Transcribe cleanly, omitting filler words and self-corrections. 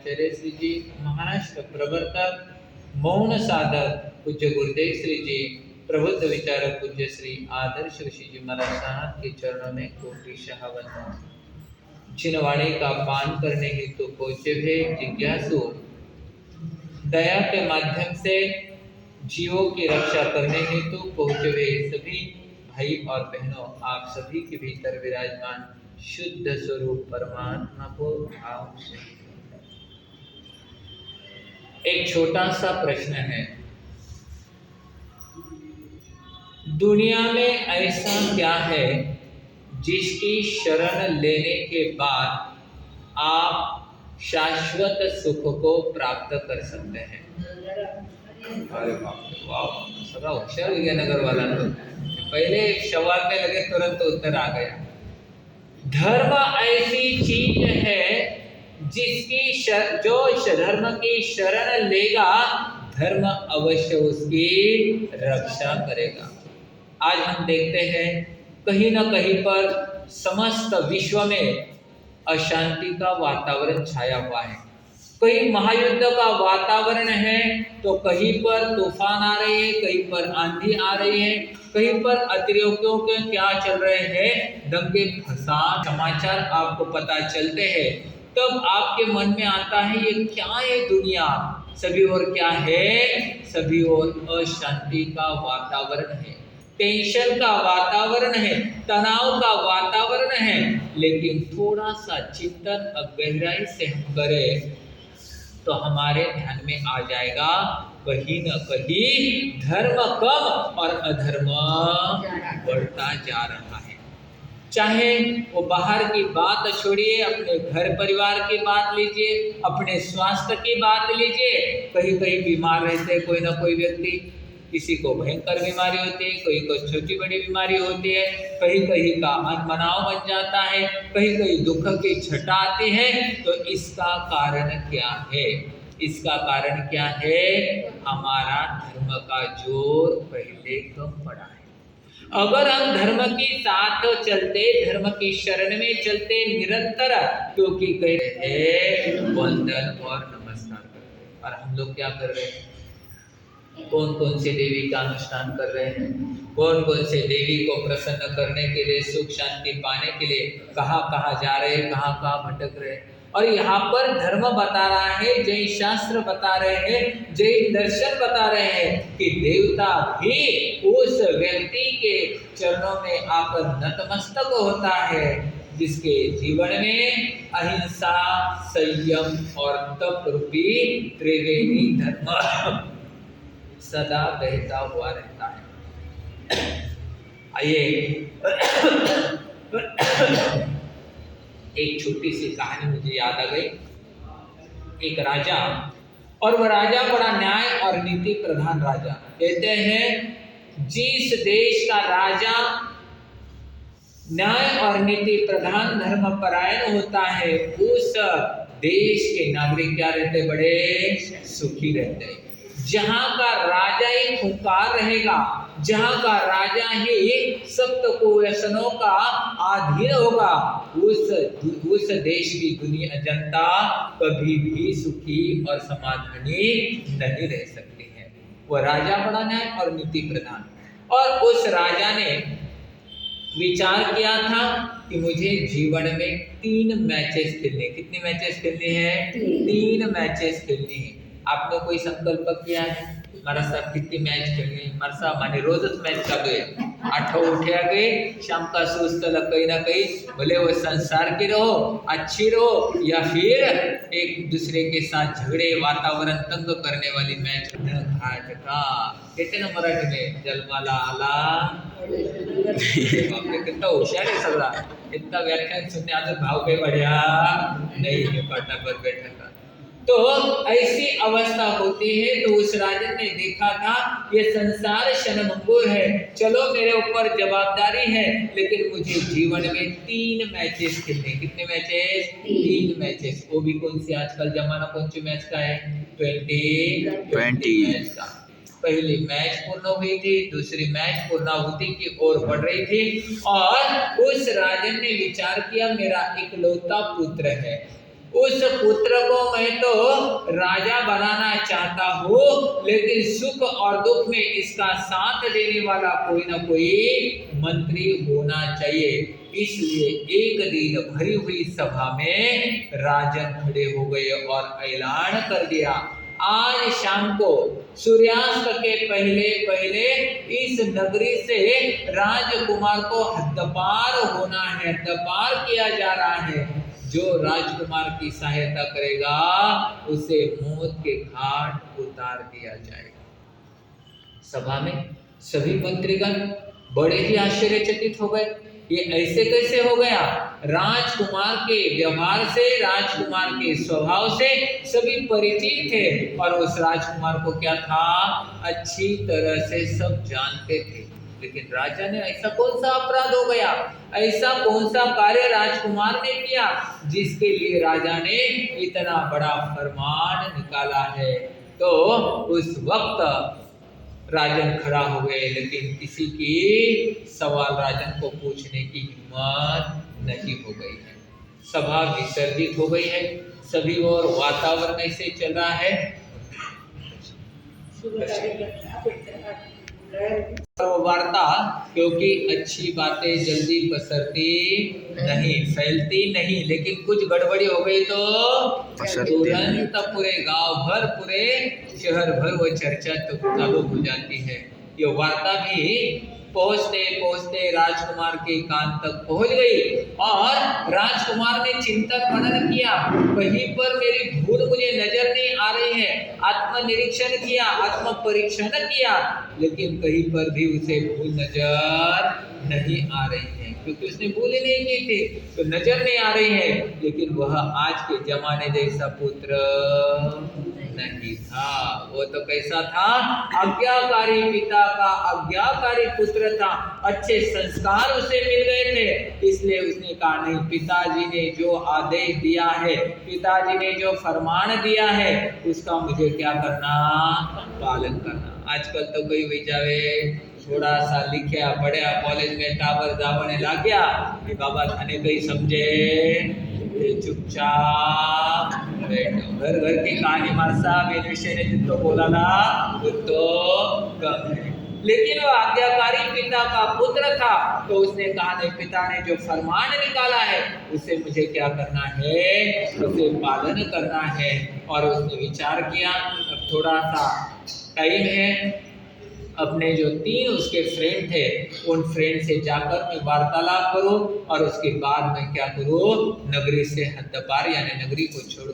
आचार्य श्री जी, महाराष्ट्र प्रवर्तक, मौन साधक पूज्य गुरुदेव श्री जी, प्रबुद्ध विचारक पूज्य श्री आदर्श ऋषि जी महाराज साहब के चरणों में कोटिशः वंदन। जिन वाणी का पान करने हेतु पहुंचे हुए जिज्ञासु, दया के माध्यम से जीवों की रक्षा करने हेतु पहुंचे हुए सभी भाई और बहनों, आप सभी के भीतर विराजमान शुद्ध स्वरूप परमात्मा को भाव से। एक छोटा सा प्रश्न है, दुनिया में ऐसा क्या है जिसकी शरण लेने के बाद आप शाश्वत सुख को प्राप्त कर सकते हैं? अरे बाप रे, वाह, सदा होशियार विजयनगर वाला तो पहले सवाल में लगे तुरंत उत्तर आ गया। धर्म ऐसी चीज है जिसकी जो धर्म की शरण लेगा, धर्म अवश्य उसकी रक्षा करेगा। आज हम देखते हैं कहीं न कहीं पर समस्त विश्व में अशांति का वातावरण छाया हुआ है। कहीं महायुद्ध का वातावरण है तो कहीं पर तूफान आ रहे हैं, कहीं पर आंधी आ रही है, कहीं पर अतिरेकियों के क्या चल रहे हैं, दंगे फसाद समाचार आपको पता चलते हैं। तब आपके मन में आता है ये क्या है दुनिया, सभी ओर क्या है, सभी ओर अशांति का वातावरण है, टेंशन का वातावरण है, तनाव का वातावरण है। लेकिन थोड़ा सा चिंतन अब गहराई से हम करें तो हमारे ध्यान में आ जाएगा कहीं न कहीं धर्म कम और अधर्म बढ़ता जा रहा है। चाहे वो बाहर की बात छोड़िए, अपने घर परिवार की बात लीजिए, अपने स्वास्थ्य की बात लीजिए। कहीं कहीं बीमार रहते कोई ना कोई व्यक्ति, किसी को भयंकर बीमारी होती है, कोई को छोटी बड़ी बीमारी होती है, कहीं कहीं का अनमनाव बन जाता है, कहीं कहीं दुख की छटा आती है। तो इसका कारण क्या है? इसका कारण क्या है? हमारा धर्म का जोर पहले कम पड़ा है। अगर हम धर्म के साथ चलते, धर्म की शरण में चलते निरंतर, क्योंकि कहते हैं वंदन और नमस्कार करते, और हम लोग क्या कर रहे हैं? कौन कौन से देवी का अनुष्ठान कर रहे हैं, कौन कौन से देवी को प्रसन्न करने के लिए, सुख शांति पाने के लिए कहाँ कहाँ जा रहे हैं, कहाँ कहाँ भटक रहे हैं। और यहाँ पर धर्म बता रहा है, जैन शास्त्र बता रहे हैं, जैन दर्शन बता रहे हैं कि देवता भी उस व्यक्ति के चरणों में आकर नतमस्तक होता है जिसके जीवन में अहिंसा, संयम और तप रूपी त्रिवेणी धर्म सदा बहता हुआ रहता है। आइए एक छोटी सी कहानी मुझे याद आ गई। एक राजा, और वह राजा बड़ा न्याय और नीति प्रधान राजा। कहते हैं जिस देश का राजा न्याय और नीति प्रधान धर्म परायण होता है, उस देश के नागरिक क्या रहते? बड़े सुखी रहते हैं। जहाँ का राजा ही खूंखार रहेगा, जहाँ का राजा ही सख्त कुव्यसनों का अधीन होगा, उस देश की दुनिया जनता कभी भी सुखी और समाधानी नहीं रह सकती है। वह राजा बड़ा न्याय और नीति प्रधान, और उस राजा ने विचार किया था कि मुझे जीवन में 3 मैचेस खेलने। कितने मैचेस खेलने हैं? 3 मैचेस खेलने हैं। आपने कोई संकल्प किया है मारा साहब कितनी मैच खेलनी? मारा साहब माने रोजच मैच चालू है, 8 उठे गए, शाम का सुस्त कहीं ना कहीं, भले वो संसार की रहो, अच्छी रहो, या फिर एक दूसरे के साथ झगड़े, वातावरण तंग करने वाली मैच का कहते ना मराठी में, जलमाला आला। कितना होशियार है सगळा, इतना व्याख्यान सुनने आदर भाव पे बढ़िया नहीं है पाटा पर बैठा था। तो ऐसी अवस्था होती है। तो उस राजन ने देखा था ये संसार क्षणभंगुर है, चलो मेरे ऊपर जवाबदारी है, लेकिन मुझे जीवन में 3 मैचेस खेलने। कितने मैचेस? 3 मैचेस। वो भी कौन सी? आजकल जमाना कौन सी मैच का है? 20 मैच का। पहली मैच पूर्ण हुई थी, दूसरी मैच पूर्णाहुति की ओर बढ़ रही थी, और उस राजन ने विचार किया मेरा इकलौता पुत्र है, उस पुत्र को मैं तो राजा बनाना चाहता हूँ, लेकिन सुख और दुख में इसका साथ देने वाला कोई ना कोई मंत्री होना चाहिए। इसलिए एक दिन भरी हुई सभा में राजन खड़े हो गए और ऐलान कर दिया, आज शाम को सूर्यास्त के पहले पहले इस नगरी से राजकुमार को हद्दपार होना है, हद्दपार किया जा रहा है। जो राजकुमार की सहायता करेगा उसे मौत के घाट उतार दिया जाएगा। सभा में सभी मंत्रीगण बड़े ही आश्चर्यचकित हो गए, ये ऐसे कैसे हो गया? राजकुमार के व्यवहार से, राजकुमार के स्वभाव से सभी परिचित थे और उस राजकुमार को क्या था, अच्छी तरह से सब जानते थे। लेकिन राजा ने ऐसा कौन सा अपराध हो गया, ऐसा कौन सा कार्य राजकुमार ने किया जिसके लिए राजा ने इतना बड़ा फरमान निकाला है? तो उस वक्त राजन खड़ा हो गए, लेकिन किसी की सवाल राजन को पूछने की हिम्मत नहीं हो गई है। सभा विसर्जित हो गई है, सभी और वातावरण ऐसे चल रहा है। वार्ता, क्योंकि अच्छी बातें जल्दी पसरती नहीं, फैलती नहीं, लेकिन कुछ गड़बड़ी हो गई तो तुरंत पूरे गांव भर, पूरे शहर भर वो चर्चा तो चालू हो जाती है। ये वार्ता भी पहुंचते पहुंचते राजकुमार के कान तक पहुंच गई और राजकुमार ने चिंतन मनन किया, कहीं पर मेरी भूल मुझे नजर नहीं आ रही है। आत्मनिरीक्षण किया, आत्म परीक्षण किया, लेकिन कहीं पर भी उसे भूल नजर नहीं आ रही है, क्योंकि उसने भूल ही नहीं की थी तो नजर नहीं आ रही है। लेकिन वह आज के जमाने जैसा पुत्र नहीं था, वो तो कैसा था, आज्ञाकारी पिता का आज्ञाकारी पुत्र था। अच्छे संस्कार उसे मिल गए थे, इसलिए उसने कहा नहीं, पिताजी ने जो आदेश दिया है, पिताजी ने जो फरमान दिया है, उसका मुझे क्या करना, पालन करना। आजकल तो कोई भी जावे थोड़ा सा लिखा पढ़ा कॉलेज में टावर जावने लग गया कि बाबा थाने कहीं समझे, चुपचाप बैठो। घर घर की कहानी मार साहब इन विषय ने जितो बोला ना वो तो कम है। लेकिन वो आज्ञाकारी पिता का पुत्र था, तो उसने कहा नहीं, पिता ने जो फरमान निकाला है उसे मुझे क्या करना है, उसे पालन करना है। और उसने विचार किया, अब थोड़ा सा टाइम है, अपने जो 3 उसके फ्रेंड थे उन फ्रेंड से जाकर मैं वार्तालाप करूं और उसके बाद मैं क्या करूं, नगरी से हद्दपार यानी नगरी को छोड़